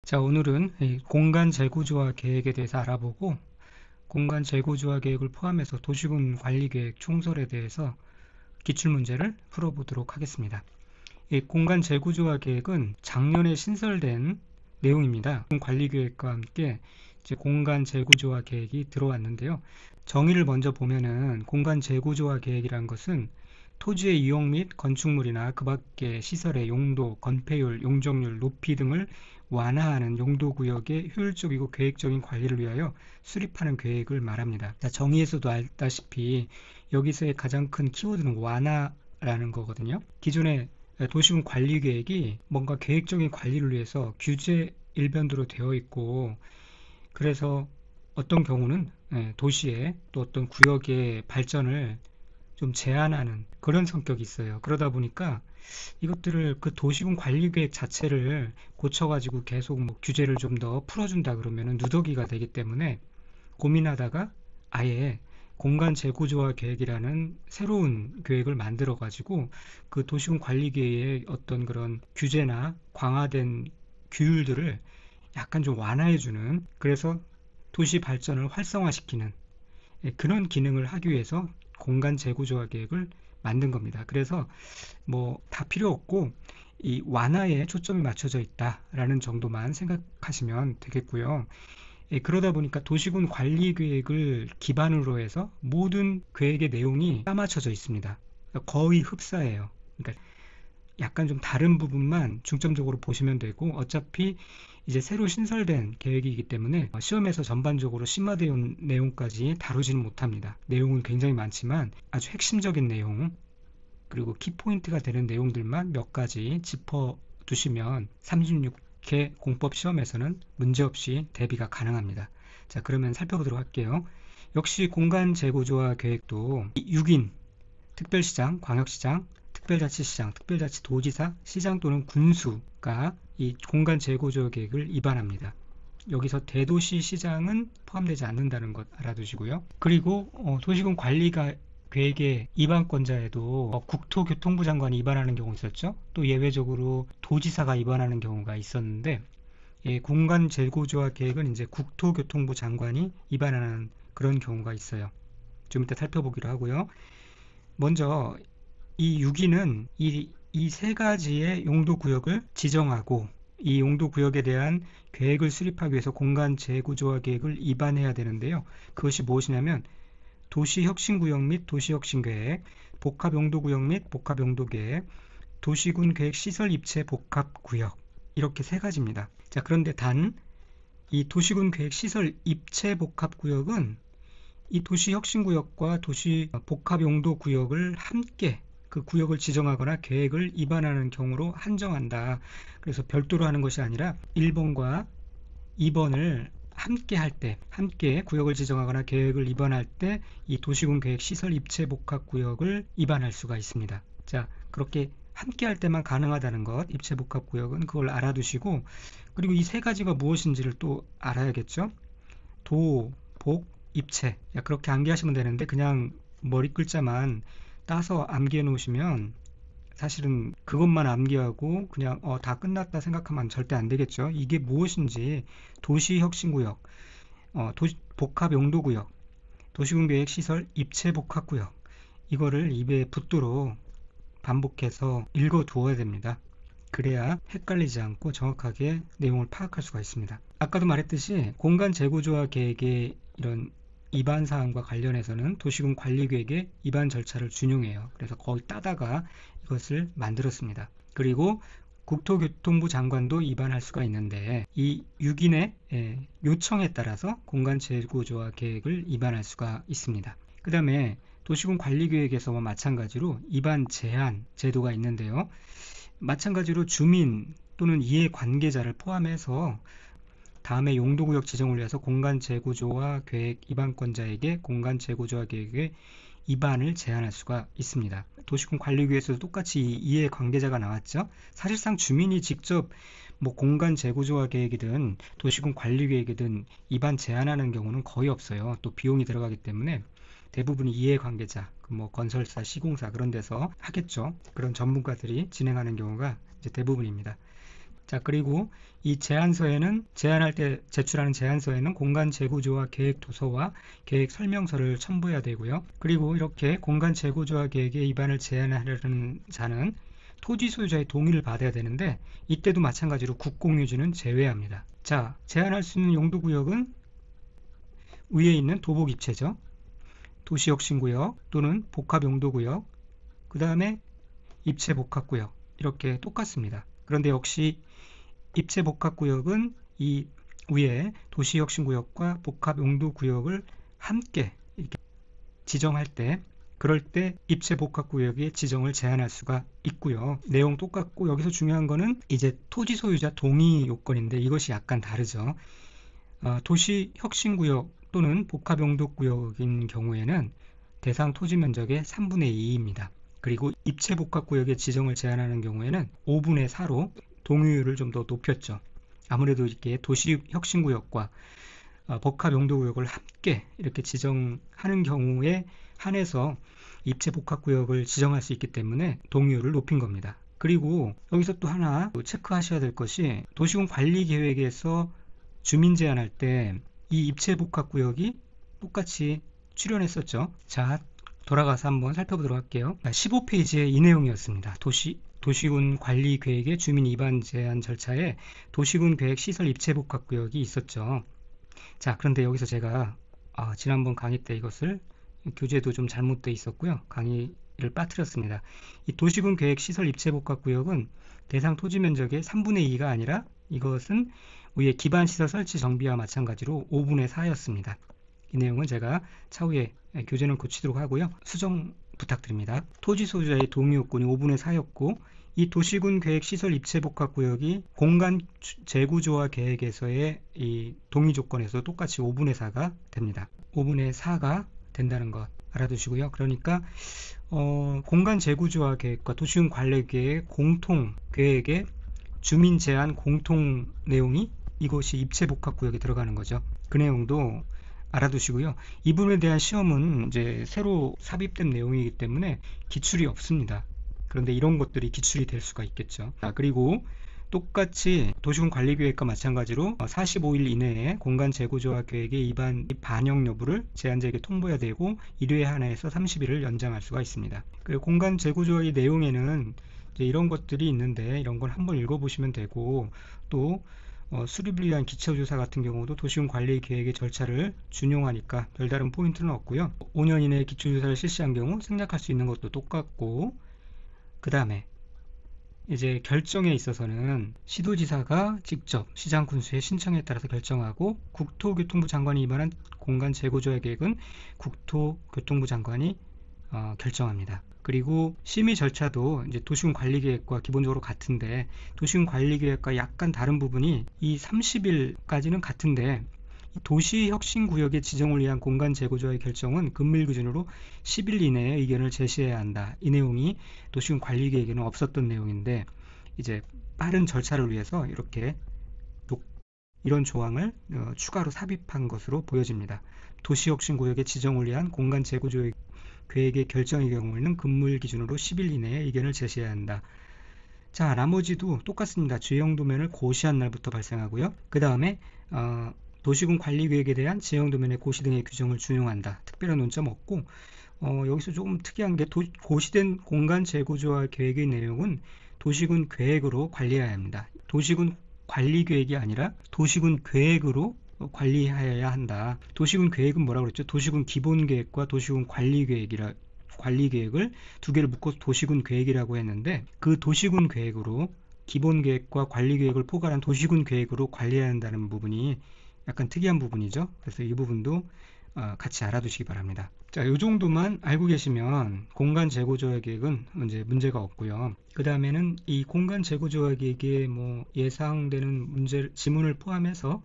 자, 오늘은 이 공간 재구조화 계획에 대해서 알아보고 공간 재구조화 계획을 포함해서 도시군 관리계획 총설에 대해서 기출문제를 풀어보도록 하겠습니다. 이 공간 재구조화 계획은 작년에 신설된 내용입니다. 관리계획과 함께 이제 공간 재구조화 계획이 들어왔는데요. 정의를 먼저 보면은 공간 재구조화 계획이란 것은 토지의 이용 및 건축물이나 그 밖의 시설의 용도, 건폐율, 용적률, 높이 등을 완화하는 용도구역의 효율적이고 계획적인 관리를 위하여 수립하는 계획을 말합니다. 자, 정의에서도 알다시피 여기서의 가장 큰 키워드는 완화라는 거거든요. 기존의 도시군 관리계획이 뭔가 계획적인 관리를 위해서 규제 일변도로 되어 있고, 그래서 어떤 경우는 도시의 또 어떤 구역의 발전을 좀 제한하는 그런 성격이 있어요. 그러다 보니까 이것들을 그 도시군 관리계획 자체를 고쳐가지고 계속 뭐 규제를 좀 더 풀어준다 그러면은 누더기가 되기 때문에 고민하다가 아예 공간 재구조화 계획이라는 새로운 계획을 만들어 가지고 그 도시군 관리계획의 어떤 그런 규제나 강화된 규율들을 약간 좀 완화해주는, 그래서 도시 발전을 활성화시키는 그런 기능을 하기 위해서 공간 재구조화 계획을 만든 겁니다. 그래서 뭐 다 필요 없고 이 완화에 초점이 맞춰져 있다라는 정도만 생각하시면 되겠고요. 그러다 보니까 도시군 관리 계획을 기반으로 해서 모든 계획의 내용이 짜맞춰져 있습니다. 거의 흡사해요. 그러니까 약간 좀 다른 부분만 중점적으로 보시면 되고, 어차피 이제 새로 신설된 계획이기 때문에 시험에서 전반적으로 심화되어 내용까지 다루지는 못합니다. 내용은 굉장히 많지만 아주 핵심적인 내용, 그리고 키포인트가 되는 내용들만 몇 가지 짚어 두시면 36회 공법 시험에서는 문제없이 대비가 가능합니다. 자, 그러면 살펴보도록 할게요. 역시 공간 재구조화 계획도 6인 특별시장, 광역시장, 특별자치시장, 특별자치도지사, 시장 또는 군수가 이 공간 재구조화 계획을 위반합니다. 여기서 대도시 시장은 포함되지 않는다는 것 알아두시고요. 그리고 도시군 관리가 계획의 위반권자에도 국토교통부 장관이 위반하는 경우 있었죠. 또 예외적으로 도지사가 위반하는 경우가 있었는데, 공간 재구조화 계획은 이제 국토교통부 장관이 위반하는 그런 경우가 있어요. 좀 이따 살펴보기로 하고요. 먼저 이 6위는 이 세 가지의 용도구역을 지정하고 이 용도구역에 대한 계획을 수립하기 위해서 공간 재구조화 계획을 위반해야 되는데요. 그것이 무엇이냐면 도시혁신구역 및 도시혁신계획, 복합용도구역 및 복합용도계획, 도시군 계획 시설 입체 복합구역, 이렇게 세 가지입니다. 자, 그런데 단 이 도시군 계획 시설 입체 복합구역은 이 도시혁신구역과 도시 복합용도구역을 함께 그 구역을 지정하거나 계획을 위반하는 경우로 한정한다. 그래서 별도로 하는 것이 아니라 1번과 2번을 함께 할 때, 함께 구역을 지정하거나 계획을 위반할 때 이 도시군 계획 시설 입체 복합 구역을 위반할 수가 있습니다. 자, 그렇게 함께 할 때만 가능하다는 것, 입체 복합 구역은 그걸 알아두시고, 그리고 이 세 가지가 무엇인지를 또 알아야겠죠. 도, 복, 입체. 그렇게 암기하시면 되는데 그냥 머리 글자만 따서 암기해 놓으시면 사실은 그것만 암기하고 그냥 다 끝났다 생각하면 절대 안 되겠죠. 이게 무엇인지 도시혁신구역, 복합용도구역, 도시군계획시설 입체복합구역, 이거를 입에 붙도록 반복해서 읽어 두어야 됩니다. 그래야 헷갈리지 않고 정확하게 내용을 파악할 수가 있습니다. 아까도 말했듯이 공간 재구조화 계획의 이런 위반 사항과 관련해서는 도시군 관리계획의 위반 절차를 준용해요. 그래서 거의 따다가 이것을 만들었습니다. 그리고 국토교통부 장관도 위반할 수가 있는데 이 6인의 요청에 따라서 공간 재구조화 계획을 위반할 수가 있습니다. 그 다음에 도시군 관리계획에서와 마찬가지로 위반 제한 제도가 있는데요. 마찬가지로 주민 또는 이해관계자를 포함해서 다음에 용도구역 지정을 위해서 공간 재구조화 계획 위반권자에게 공간 재구조화 계획의 위반을 제한할 수가 있습니다. 도시군 관리계획에서도 똑같이 이해관계자가 나왔죠. 사실상 주민이 직접 뭐 공간 재구조화 계획이든 도시군 관리계획이든 위반 제한하는 경우는 거의 없어요. 또 비용이 들어가기 때문에 대부분이 이해관계자, 뭐 건설사, 시공사 그런 데서 하겠죠. 그런 전문가들이 진행하는 경우가 이제 대부분입니다. 자, 그리고 이 제안서에는 제안할 때 제출하는 제안서에는 공간 재구조화 계획 도서와 계획 설명서를 첨부해야 되고요. 그리고 이렇게 공간 재구조화 계획의 입안을 제안하려는 자는 토지 소유자의 동의를 받아야 되는데 이때도 마찬가지로 국공유지는 제외합니다. 자, 제안할 수 있는 용도구역은 위에 있는 도복입체죠. 도시혁신구역 또는 복합용도구역, 그 다음에 입체복합구역, 이렇게 똑같습니다. 그런데 역시 입체복합구역은 이 위에 도시혁신구역과 복합용도구역을 함께 이렇게 지정할 때, 그럴 때 입체복합구역의 지정을 제한할 수가 있고요. 내용 똑같고 여기서 중요한 거는 이제 토지 소유자 동의 요건인데 이것이 약간 다르죠. 도시혁신구역 또는 복합용도구역인 경우에는 대상 토지 면적의 3분의 2입니다. 그리고 입체복합구역의 지정을 제한하는 경우에는 5분의 4로 동의율을 좀 더 높였죠. 아무래도 이렇게 도시혁신구역과 복합용도구역을 함께 이렇게 지정하는 경우에 한해서 입체복합구역을 지정할 수 있기 때문에 동의율을 높인 겁니다. 그리고 여기서 또 하나 체크하셔야 될 것이 도시군 관리계획에서 주민 제한할 때 이 입체복합구역이 똑같이 출연했었죠. 자, 돌아가서 한번 살펴보도록 할게요. 15페이지에 이 내용이었습니다. 도시군 관리계획의 주민 입안 제한 절차에 도시군 계획 시설 입체복합구역이 있었죠. 자, 그런데 여기서 제가 지난번 강의 때 이것을 교재도 좀 잘못되어 있었고요. 강의를 빠뜨렸습니다. 이 도시군 계획 시설 입체복합구역은 대상 토지 면적의 3분의 2가 아니라 이것은 위에 기반시설 설치 정비와 마찬가지로 5분의 4였습니다. 이 내용은 제가 차후에 교재는 고치도록 하고요. 수정 부탁드립니다. 토지 소유자의 동의 요건이 5분의 4였고 이 도시군 계획 시설 입체복합구역이 공간 재구조화 계획에서의 이 동의 조건에서 똑같이 5분의 4가 됩니다. 5분의 4가 된다는 것 알아두시고요. 그러니까 공간 재구조화 계획과 도시군 관리 계획 공통 계획의 주민 제한 공통 내용이 이것이 입체복합구역에 들어가는 거죠. 그 내용도 알아두시고요. 이 부분에 대한 시험은 이제 새로 삽입된 내용이기 때문에 기출이 없습니다. 그런데 이런 것들이 기출이 될 수가 있겠죠. 그리고 똑같이 도시군 관리계획과 마찬가지로 45일 이내에 공간 재구조화 계획의 입안 반영 여부를 제안자에게 통보해야 되고 1회 한해서 30일을 연장할 수가 있습니다. 그리고 공간 재구조화의 내용에는 이제 이런 것들이 있는데 이런 걸 한번 읽어보시면 되고 또 수립을 위한 기초조사 같은 경우도 도시군 관리계획의 절차를 준용하니까 별다른 포인트는 없고요. 5년 이내에 기초조사를 실시한 경우 생략할 수 있는 것도 똑같고 그 다음에 이제 결정에 있어서는 시도지사가 직접 시장군수의 신청에 따라서 결정하고 국토교통부 장관이 입안한 공간 재구조화 계획은 국토교통부 장관이 결정합니다. 그리고 심의 절차도 이제 도시군 관리계획과 기본적으로 같은데 도시군 관리계획과 약간 다른 부분이 이 30일까지는 같은데 도시혁신구역의 지정을 위한 공간 재구조화의 결정은 금밀 기준으로 10일 이내에 의견을 제시해야 한다. 이 내용이 도시군 관리계획에는 없었던 내용인데 이제 빠른 절차를 위해서 이렇게 이런 조항을 추가로 삽입한 것으로 보여집니다. 도시혁신구역의 지정을 위한 공간 재구조화 계획의 결정의 경우에는 금물 기준으로 10일 이내에 의견을 제시해야 한다. 자, 나머지도 똑같습니다. 지형 도면을 고시한 날부터 발생하고요. 그 다음에 도시군 관리계획에 대한 지형 도면의 고시 등의 규정을 준용한다. 특별한 논점 없고 여기서 조금 특이한 게 고시된 공간 재구조화 계획의 내용은 도시군 계획으로 관리해야 합니다. 도시군 관리계획이 아니라 도시군 계획으로 관리해야 한다. 도시군 계획은 뭐라고 그랬죠? 도시군 기본계획과 도시군 관리계획을 두 개를 묶어서 도시군 계획이라고 했는데 그 도시군 계획으로 기본계획과 관리계획을 포괄한 도시군 계획으로 관리해야 한다는 부분이 약간 특이한 부분이죠. 그래서 이 부분도 같이 알아두시기 바랍니다. 자, 이 정도만 알고 계시면 공간 재구조화 계획은 이제 문제가 없고요. 그 다음에는 이 공간 재구조화 계획에 뭐 예상되는 지문을 포함해서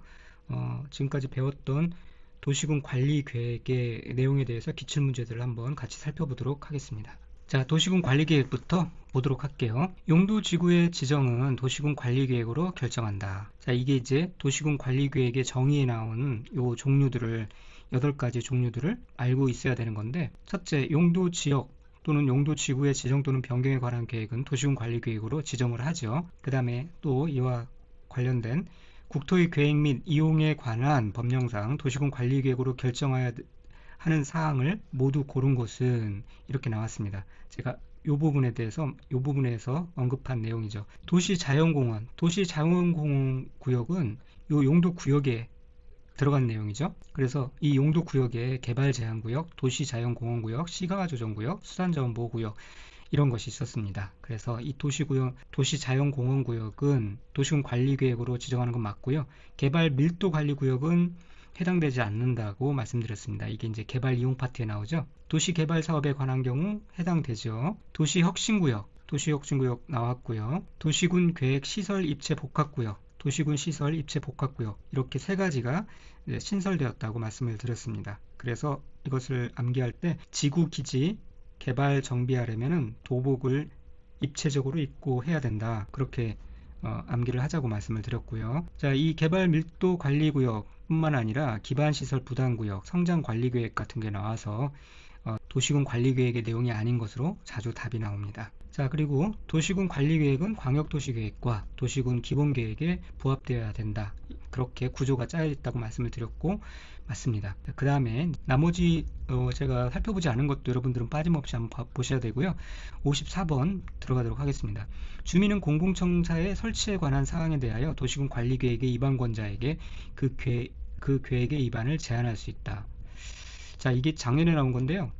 지금까지 배웠던 도시군 관리 계획의 내용에 대해서 기출문제들을 한번 같이 살펴보도록 하겠습니다. 자, 도시군 관리 계획부터 보도록 할게요. 용도지구의 지정은 도시군 관리 계획으로 결정한다. 자, 이게 이제 도시군 관리 계획의 정의에 나온 요 종류들을 8가지 종류들을 알고 있어야 되는 건데, 첫째, 용도지역 또는 용도지구의 지정 또는 변경에 관한 계획은 도시군 관리 계획으로 지정을 하죠. 그 다음에 또 이와 관련된 국토의 계획 및 이용에 관한 법령상 도시군 관리계획으로 결정해야 하는 사항을 모두 고른 것은 이렇게 나왔습니다. 제가 이 부분에서 언급한 내용이죠. 도시자연공원, 도시자연공원구역은 이 용도구역에 들어간 내용이죠. 그래서 이 용도구역에 개발제한구역, 도시자연공원구역, 시가조정구역, 수산자원보호구역 이런 것이 있었습니다. 그래서 이 도시자연공원구역은 도시군 관리계획으로 지정하는 건 맞고요. 개발 밀도관리구역은 해당되지 않는다고 말씀드렸습니다. 이게 이제 개발 이용 파트에 나오죠. 도시개발 사업에 관한 경우 해당되죠. 도시혁신구역 나왔고요. 도시군 계획 시설 입체 복합구역, 도시군 시설 입체 복합구역 이렇게 세 가지가 신설되었다고 말씀을 드렸습니다. 그래서 이것을 암기할 때 지구기지 개발 정비하려면 도복을 입체적으로 입고 해야 된다. 그렇게 암기를 하자고 말씀을 드렸고요. 자, 이 개발 밀도 관리구역 뿐만 아니라 기반시설 부담구역, 성장관리계획 같은 게 나와서 도시군 관리계획의 내용이 아닌 것으로 자주 답이 나옵니다. 자, 그리고 도시군 관리계획은 광역도시계획과 도시군 기본계획에 부합되어야 된다. 그렇게 구조가 짜여 있다고 말씀을 드렸고 맞습니다. 그 다음에 나머지 제가 살펴보지 않은 것도 여러분들은 빠짐없이 한번 보셔야 되고요. 54번 들어가도록 하겠습니다. 주민은 공공청사의 설치에 관한 사항에 대하여 도시군 관리계획의 위반권자에게 그 계획의 위반을 제한할 수 있다. 자, 이게 작년에 나온 건데요.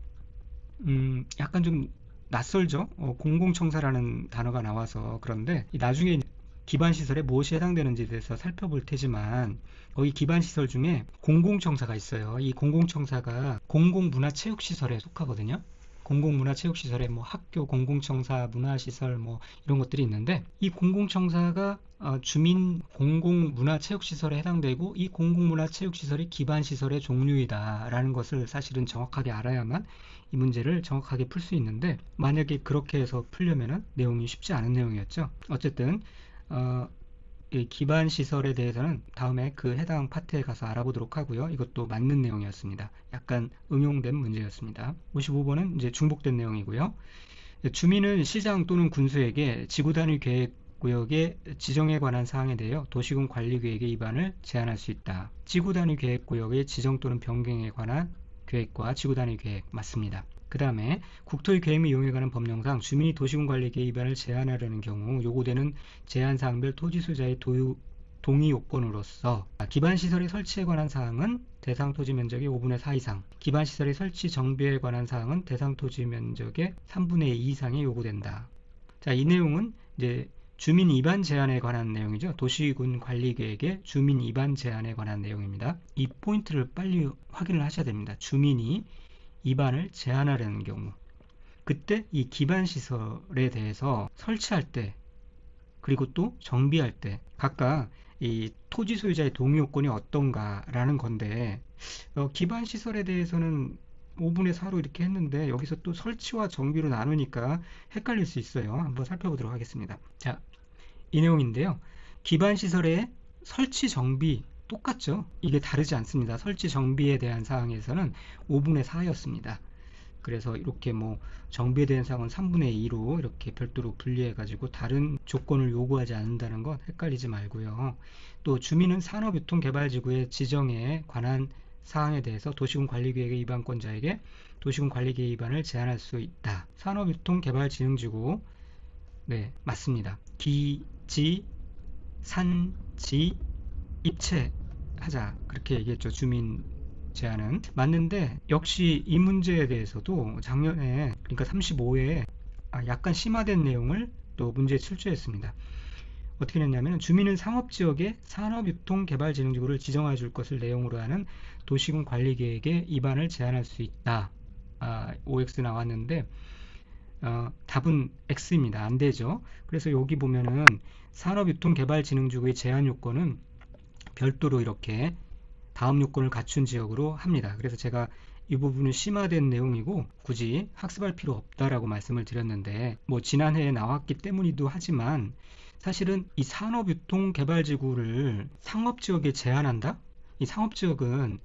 약간 좀 낯설죠? 공공청사라는 단어가 나와서. 그런데 나중에 기반시설에 무엇이 해당되는지에 대해서 살펴볼 테지만 거기 기반시설 중에 공공청사가 있어요. 이 공공청사가 공공문화체육시설에 속하거든요. 공공문화체육시설에 뭐 학교, 공공청사, 문화시설 뭐 이런 것들이 있는데 이 공공청사가 주민 공공문화체육시설에 해당되고 이 공공문화체육시설이 기반시설의 종류이다 라는 것을 사실은 정확하게 알아야만 이 문제를 정확하게 풀 수 있는데 만약에 그렇게 해서 풀려면은 내용이 쉽지 않은 내용이었죠. 어쨌든 이 기반시설에 대해서는 다음에 그 해당 파트에 가서 알아보도록 하고요. 이것도 맞는 내용이었습니다. 약간 응용된 문제였습니다. 55번은 이제 중복된 내용이고요. 주민은 시장 또는 군수에게 지구단위 계획구역의 지정에 관한 사항에 대하여 도시군 관리계획의 위반을 제한할 수 있다. 지구단위 계획구역의 지정 또는 변경에 관한 계획과 지구단위 계획 맞습니다. 그 다음에 국토의 계획 및 이용에 관한 법령상 주민이 도시군 관리계획 위반을 제한하려는 경우 요구되는 제한사항별 토지소유자의 동의 요건으로서 기반시설의 설치에 관한 사항은 대상 토지 면적의 5분의 4 이상, 기반시설의 설치 정비에 관한 사항은 대상 토지 면적의 3분의 2 이상이 요구된다. 자, 이 내용은 이제 주민 위반 제한에 관한 내용이죠. 도시군 관리계획의 주민 위반 제한에 관한 내용입니다. 이 포인트를 빨리 확인을 하셔야 됩니다. 주민이 위반을 제한하려는 경우 그때 이 기반시설에 대해서 설치할 때 그리고 또 정비할 때 각각 이 토지 소유자의 동의 요건이 어떤가 라는 건데 기반시설에 대해서는 5분의 4로 이렇게 했는데 여기서 또 설치와 정비로 나누니까 헷갈릴 수 있어요. 한번 살펴보도록 하겠습니다. 자, 이 내용인데요. 기반시설의 설치 정비 똑같죠? 이게 다르지 않습니다. 설치 정비에 대한 사항에서는 5분의 4였습니다. 그래서 이렇게 뭐 정비에 대한 사항은 3분의 2로 이렇게 별도로 분리해 가지고 다른 조건을 요구하지 않는다는 것 헷갈리지 말고요. 또 주민은 산업유통개발지구의 지정에 관한 사항에 대해서 도시군 관리계획의 위반권자에게 도시군 관리계획 위반을 제한할 수 있다. 산업유통개발진흥지구 네, 맞습니다. 기지, 산지, 입체하자 그렇게 얘기했죠. 주민 제한은 맞는데 역시 이 문제에 대해서도 작년에 그러니까 35회에 약간 심화된 내용을 또 문제에 출제했습니다. 어떻게 했냐면 주민은 상업지역에 산업유통개발진흥지구를 지정해 줄 것을 내용으로 하는 도시군 관리계획의 위반을 제한할 수 있다. OX 나왔는데 답은 X입니다. 안 되죠. 그래서 여기 보면은 산업유통개발진흥지구의 제한 요건은 별도로 이렇게 다음 요건을 갖춘 지역으로 합니다. 그래서 제가 이 부분은 심화된 내용이고 굳이 학습할 필요 없다라고 말씀을 드렸는데 뭐 지난해에 나왔기 때문이기도 하지만 사실은 이 산업유통개발지구를 상업지역에 제한한다? 이 상업지역은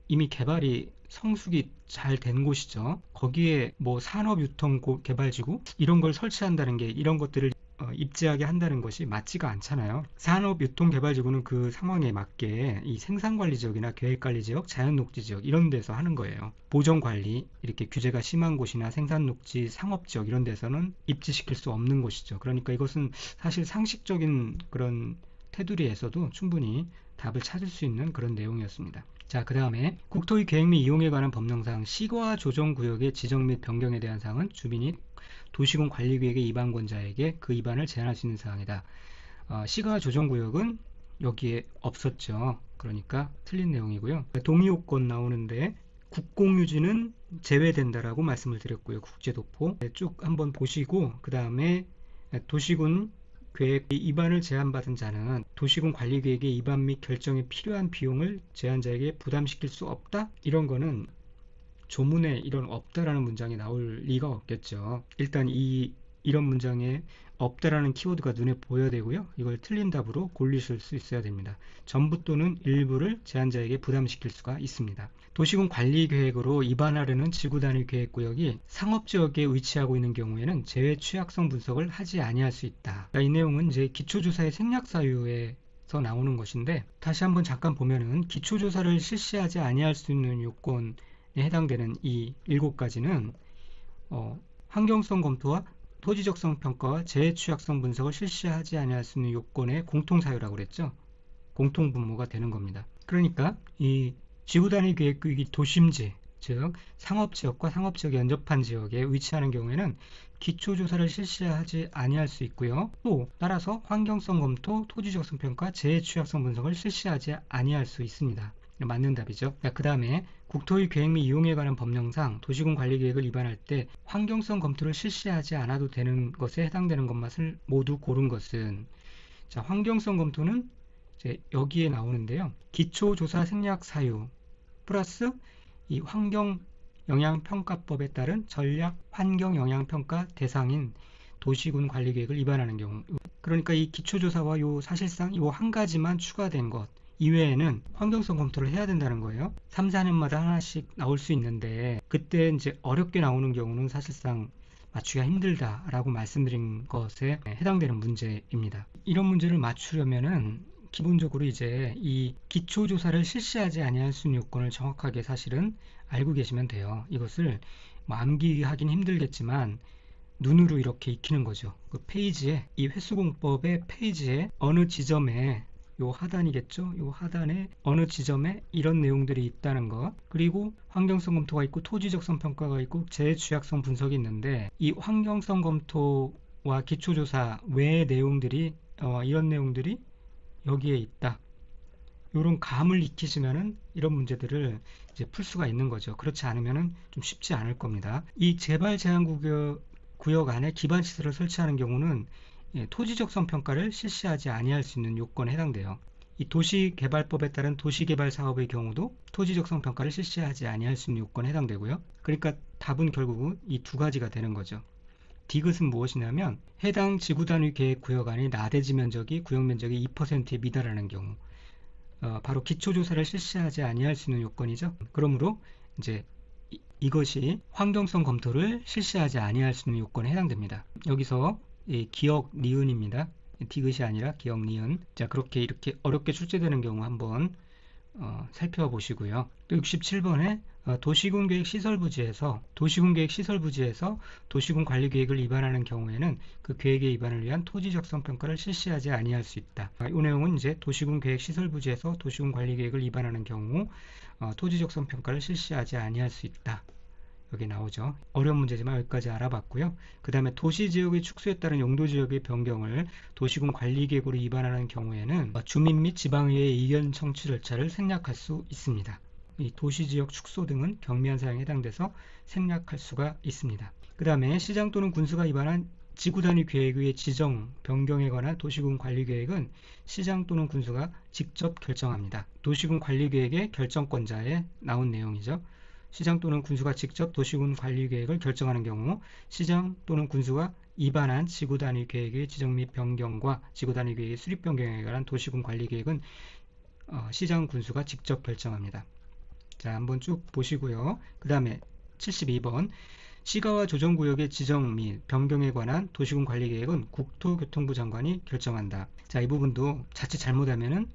이미 개발이 성숙이 잘 된 곳이죠. 거기에 뭐 산업유통개발지구 이런 걸 설치한다는 게 이런 것들을 입지하게 한다는 것이 맞지가 않잖아요. 산업유통개발지구는 그 상황에 맞게 이 생산관리지역이나 계획관리지역, 자연녹지지역 이런 데서 하는 거예요. 보전관리, 이렇게 규제가 심한 곳이나 생산녹지, 상업지역 이런 데서는 입지시킬 수 없는 곳이죠. 그러니까 이것은 사실 상식적인 그런 테두리에서도 충분히 답을 찾을 수 있는 그런 내용이었습니다. 자, 그 다음에 국토의 계획 및 이용에 관한 법령상 시가 조정구역의 지정 및 변경에 대한 사항은 주민이 도시군 관리계획의 위반권자에게 그 위반을 제한할 수 있는 사항이다. 시가 조정구역은 여기에 없었죠. 그러니까 틀린 내용이고요. 동의요건 나오는데 국공유지는 제외된다라고 말씀을 드렸고요. 국제도포 쭉 한번 보시고 그 다음에 도시군 계획 위반을 제한받은 자는 도시군 관리계획의 위반 및 결정에 필요한 비용을 제한자에게 부담시킬 수 없다? 이런 거는 조문에 이런 없다라는 문장이 나올 리가 없겠죠. 일단 이런 문장에 없다라는 키워드가 눈에 보여야 되고요. 이걸 틀린 답으로 골리실 수 있어야 됩니다. 전부 또는 일부를 제한자에게 부담시킬 수가 있습니다. 도시군 관리계획으로 위반하려는 지구단위 계획구역이 상업지역에 위치하고 있는 경우에는 재해 취약성 분석을 하지 아니할 수 있다. 이 내용은 이제 기초조사의 생략사유에서 나오는 것인데 다시 한번 잠깐 보면은 기초조사를 실시하지 아니할 수 있는 요건에 해당되는 이 7가지는 환경성 검토와 토지적성 평가와 재해 취약성 분석을 실시하지 아니할 수 있는 요건의 공통사유라고 그랬죠. 공통분모가 되는 겁니다. 그러니까 이 지구단위 계획구역이 도심지, 즉 상업지역과 상업지역에 연접한 지역에 위치하는 경우에는 기초조사를 실시하지 아니할 수 있고요. 또 따라서 환경성 검토, 토지적성 평가, 재해 취약성 분석을 실시하지 아니할 수 있습니다. 맞는 답이죠. 그 다음에 국토의 계획 및 이용에 관한 법령상 도시군 관리계획을 위반할 때 환경성 검토를 실시하지 않아도 되는 것에 해당되는 것만을 모두 고른 것은, 자, 환경성 검토는 이제 여기에 나오는데요. 기초조사 생략 사유 플러스 이 환경영향평가법에 따른 전략 환경영향평가 대상인 도시군 관리계획을 위반하는 경우, 그러니까 이 기초조사와 요 사실상 요 한 가지만 추가된 것 이외에는 환경성 검토를 해야 된다는 거예요. 3, 4년마다 하나씩 나올 수 있는데 그때 이제 어렵게 나오는 경우는 사실상 맞추기가 힘들다라고 말씀드린 것에 해당되는 문제입니다. 이런 문제를 맞추려면은 기본적으로 이제 이 기초조사를 실시하지 아니할 수 있는 요건을 정확하게 사실은 알고 계시면 돼요. 이것을 암기하긴 힘들겠지만 눈으로 이렇게 익히는 거죠. 그 페이지에, 이 횟수공법의 페이지에 어느 지점에, 요 하단이겠죠? 요 하단에 어느 지점에 이런 내용들이 있다는 것, 그리고 환경성 검토가 있고 토지적성 평가가 있고 재해 취약성 분석이 있는데 이 환경성 검토와 기초조사 외의 내용들이 이런 내용들이 여기에 있다. 이런 감을 익히시면은 이런 문제들을 이제 풀 수가 있는 거죠. 그렇지 않으면은 좀 쉽지 않을 겁니다. 이 재발 제한 구역 안에 기반 시설을 설치하는 경우는 토지적성 평가를 실시하지 아니할 수 있는 요건에 해당돼요. 이 도시개발법에 따른 도시개발 사업의 경우도 토지적성 평가를 실시하지 아니할 수 있는 요건에 해당되고요. 그러니까 답은 결국은 이 두 가지가 되는 거죠. 디귿은 무엇이냐면 해당 지구단위 계획 구역 안의 나대지 면적이 구역 면적의 2%에 미달하는 경우, 바로 기초조사를 실시하지 아니할 수 있는 요건이죠. 그러므로 이제 이것이 환경성 검토를 실시하지 아니할 수 있는 요건에 해당됩니다. 여기서 기역 니은입니다. 디귿이 아니라 기역 니은. 자, 그렇게 이렇게 어렵게 출제되는 경우 한번 살펴보시고요. 또 67번에 도시군계획 시설부지에서 도시군 관리계획을 위반하는 경우에는 그 계획의 위반을 위한 토지적성 평가를 실시하지 아니할 수 있다. 이 내용은 이제 도시군계획 시설부지에서 도시군 관리계획을 위반하는 경우 토지적성 평가를 실시하지 아니할 수 있다. 여기 나오죠. 어려운 문제지만 여기까지 알아봤고요. 그 다음에 도시지역의 축소에 따른 용도지역의 변경을 도시군 관리계획으로 위반하는 경우에는 주민 및 지방의회의 의견 청취 절차를 생략할 수 있습니다. 이 도시지역 축소 등은 경미한 사항에 해당돼서 생략할 수가 있습니다. 그 다음에 시장 또는 군수가 위반한 지구단위 계획의 지정, 변경에 관한 도시군 관리계획은 시장 또는 군수가 직접 결정합니다. 도시군 관리계획의 결정권자에 나온 내용이죠. 시장 또는 군수가 직접 도시군 관리계획을 결정하는 경우 시장 또는 군수가 위반한 지구단위 계획의 지정 및 변경과 지구단위 계획의 수립 변경에 관한 도시군 관리계획은 시장 군수가 직접 결정합니다. 자, 한번 쭉 보시고요. 그 다음에 72번 시가와 조정구역의 지정 및 변경에 관한 도시군 관리계획은 국토교통부 장관이 결정한다. 자, 이 부분도 자칫 잘못하면은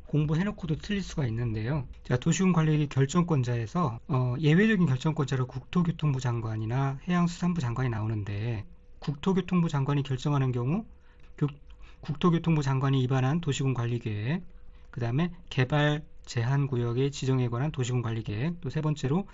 공부해놓고도 틀릴 수가 있는데요. 자, 도시군 관리계획 결정권자에서 예외적인 결정권자로 국토교통부 장관이나 해양수산부 장관이 나오는데, 국토교통부 장관이 결정하는 경우 국토교통부 장관이 입안한 도시군 관리계획, 그 다음에 개발 제한구역의 지정에 관한 도시군 관리계획, 또 세 번째로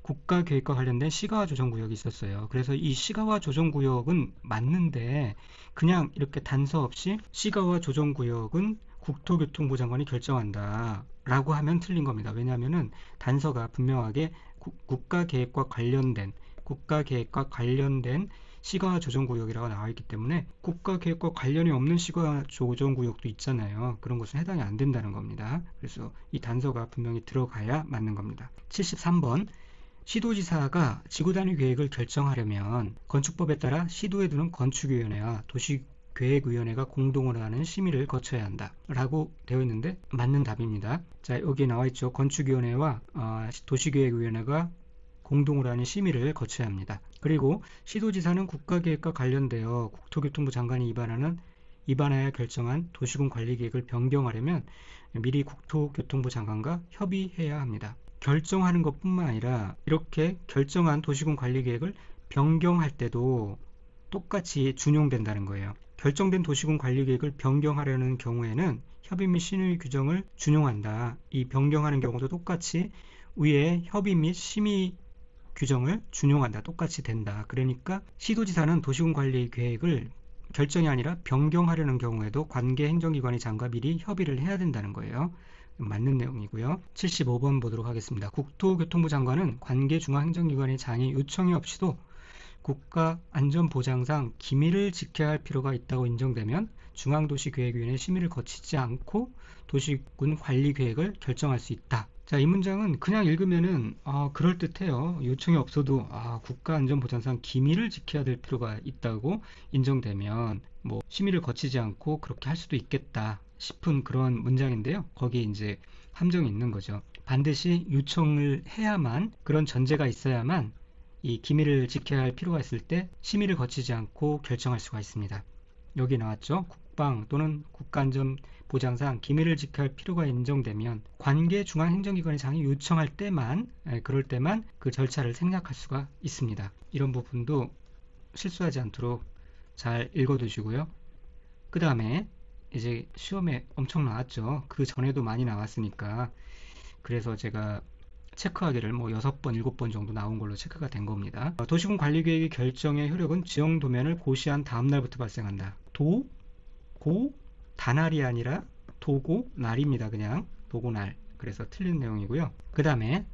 국가계획과 관련된 시가와 조정구역이 있었어요. 그래서 이 시가와 조정구역은 맞는데 그냥 이렇게 단서 없이 시가와 조정구역은 국토교통부 장관이 결정한다 라고 하면 틀린 겁니다. 왜냐하면 단서가 분명하게 국가계획과 관련된 시가와 조정구역이라고 나와 있기 때문에 국가계획과 관련이 없는 시가와 조정구역도 있잖아요. 그런 것은 해당이 안 된다는 겁니다. 그래서 이 단서가 분명히 들어가야 맞는 겁니다. 73번, 시도지사가 지구단위 계획을 결정하려면 건축법에 따라 시도에 두는 건축위원회와 도시계획위원회가 공동으로 하는 심의를 거쳐야 한다 라고 되어 있는데 맞는 답입니다. 자, 여기 나와 있죠. 건축위원회와 도시계획위원회가 공동으로 하는 심의를 거쳐야 합니다. 그리고 시도지사는 국가계획과 관련되어 국토교통부 장관이 입안하여 결정한 도시군 관리계획을 변경하려면 미리 국토교통부 장관과 협의해야 합니다. 결정하는 것뿐만 아니라 이렇게 결정한 도시군 관리계획을 변경할 때도 똑같이 준용된다는 거예요. 결정된 도시군 관리계획을 변경하려는 경우에는 협의 및 심의 규정을 준용한다. 이 변경하는 경우도 똑같이 위에 협의 및 심의 규정을 준용한다. 똑같이 된다. 그러니까 시도지사는 도시군 관리 계획을 결정이 아니라 변경하려는 경우에도 관계 행정기관의 장과 미리 협의를 해야 된다는 거예요. 맞는 내용이고요. 75번 보도록 하겠습니다. 국토교통부 장관은 관계 중앙행정기관의 장의 요청이 없이도 국가안전보장상 기밀을 지켜야 할 필요가 있다고 인정되면 중앙도시계획위원회 심의를 거치지 않고 도시군 관리계획을 결정할 수 있다. 자, 이 문장은 그냥 읽으면은 그럴듯해요. 요청이 없어도 국가안전보장상 기밀을 지켜야 될 필요가 있다고 인정되면 뭐 심의를 거치지 않고 그렇게 할 수도 있겠다 싶은 그런 문장인데요. 거기에 이제 함정이 있는 거죠. 반드시 요청을 해야만, 그런 전제가 있어야만 이 기밀을 지켜야 할 필요가 있을 때 심의를 거치지 않고 결정할 수가 있습니다. 여기 나왔죠. 국방 또는 국가안전보장상 기밀을 지켜야 할 필요가 인정되면 관계 중앙행정기관의 장이 요청할 때만, 그럴 때만 그 절차를 생략할 수가 있습니다. 이런 부분도 실수하지 않도록 잘 읽어두시고요. 그 다음에 이제 시험에 엄청 나왔죠. 그 전에도 많이 나왔으니까, 그래서 제가 체크하기를 6번, 7번 정도 나온 걸로 체크가 된 겁니다. 도시군 관리계획의 결정의 효력은 지정 도면을 고시한 다음 날부터 발생한다. 다날이 아니라 도고 날입니다. 그냥 도고날. 그래서 틀린 내용이고요. 그 다음에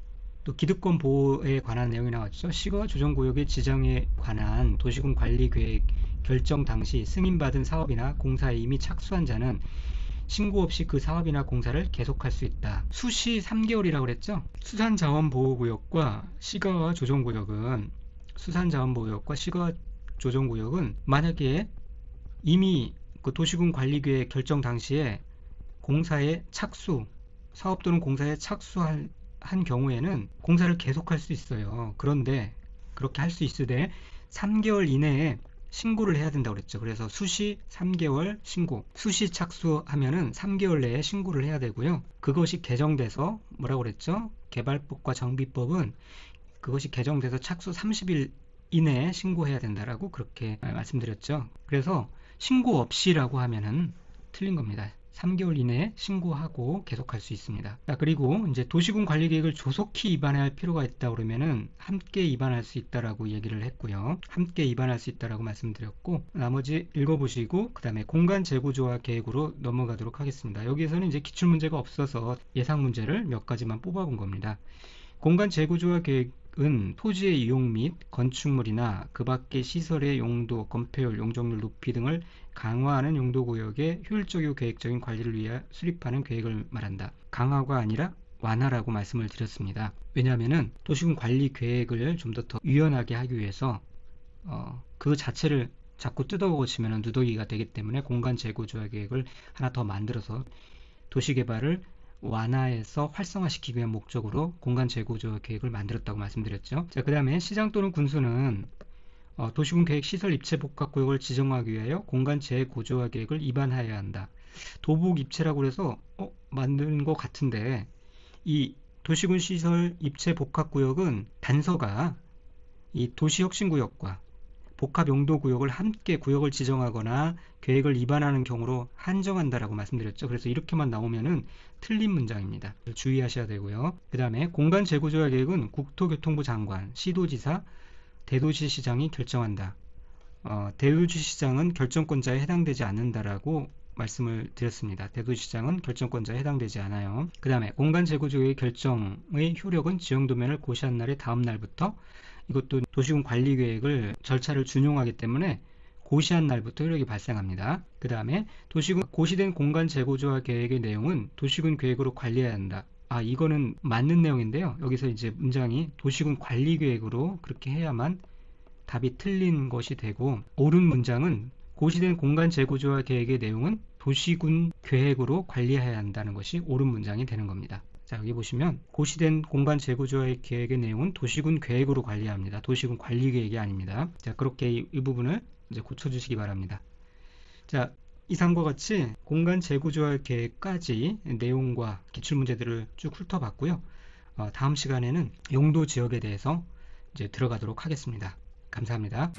또 기득권 보호에 관한 내용이 나왔죠. 시가 조정구역의 지정에 관한 도시군 관리계획 결정 당시 승인받은 사업이나 공사에 이미 착수한 자는 신고 없이 그 사업이나 공사를 계속할 수 있다. 수시 3개월이라고 그랬죠. 수산자원보호구역과 시가와 조정구역은 만약에 이미 그 도시군 관리계획 결정 당시에 공사에 착수, 사업 또는 공사에 착수한 경우에는 공사를 계속할 수 있어요. 그런데 그렇게 할 수 있으되 3개월 이내에 신고를 해야 된다고 그랬죠. 그래서 수시 3개월 신고, 수시 착수하면은 3개월 내에 신고를 해야 되고요. 그것이 개정돼서 뭐라고 그랬죠? 개발법과 정비법은 그것이 개정돼서 착수 30일 이내에 신고해야 된다라고 그렇게 말씀드렸죠. 그래서 신고 없이라고 하면은 틀린 겁니다. 3개월 이내에 신고하고 계속할 수 있습니다. 자, 그리고 이제 도시군 관리계획을 조속히 입안해야 할 필요가 있다 그러면은 함께 입안할 수 있다라고 얘기를 했고요. 함께 입안할 수 있다라고 말씀드렸고, 나머지 읽어보시고 그 다음에 공간 재구조화 계획으로 넘어가도록 하겠습니다. 여기에서는 이제 기출문제가 없어서 예상 문제를 몇 가지만 뽑아본 겁니다. 공간 재구조화 계획은 토지의 이용 및 건축물이나 그 밖의 시설의 용도, 건폐율, 용적률 높이 등을 강화하는 용도구역의 효율적이고 계획적인 관리를 위해 수립하는 계획을 말한다. 강화가 아니라 완화라고 말씀을 드렸습니다. 왜냐하면 도시군 관리 계획을 좀 더 유연하게 하기 위해서 그 자체를 자꾸 뜯어고치면 누더기가 되기 때문에 공간 재구조화 계획을 하나 더 만들어서 도시개발을 완화해서 활성화시키기 위한 목적으로 공간 재구조화 계획을 만들었다고 말씀드렸죠. 자, 그 다음에 시장 또는 군수는 도시군 계획 시설 입체 복합구역을 지정하기 위하여 공간 재구조화 계획을 입안하여야 한다. 도복 입체라고 해서 만든 것 같은데, 이 도시군 시설 입체 복합구역은 단서가 이 도시혁신구역과 복합용도구역을 함께 구역을 지정하거나 계획을 위반하는 경우로 한정한다라고 말씀드렸죠. 그래서 이렇게만 나오면은 틀린 문장입니다. 주의하셔야 되고요. 그 다음에 공간 재구조화 계획은 국토교통부 장관, 시도지사, 대도시시장이 결정한다. 대도시시장은 결정권자에 해당되지 않는다라고 말씀을 드렸습니다. 대도시시장은 결정권자에 해당되지 않아요. 그 다음에 공간 재구조의 결정의 효력은 지형도면을 고시한 날의 다음 날부터, 이것도 도시군 관리계획을 절차를 준용하기 때문에 고시한 날부터 효력이 발생합니다. 그 다음에 도시군 고시된 공간 재구조화 계획의 내용은 도시군 계획으로 관리해야 한다. 이거는 맞는 내용인데요. 여기서 이제 문장이 도시군 관리계획으로 그렇게 해야만 답이 틀린 것이 되고, 옳은 문장은 고시된 공간 재구조화 계획의 내용은 도시군 계획으로 관리해야 한다는 것이 옳은 문장이 되는 겁니다. 자, 여기 보시면 고시된 공간 재구조화 계획의 내용은 도시군 계획으로 관리합니다. 도시군 관리 계획이 아닙니다. 자, 그렇게 이 부분을 이제 고쳐주시기 바랍니다. 자, 이상과 같이 공간 재구조화 계획까지 내용과 기출문제들을 쭉 훑어봤고요. 다음 시간에는 용도 지역에 대해서 이제 들어가도록 하겠습니다. 감사합니다.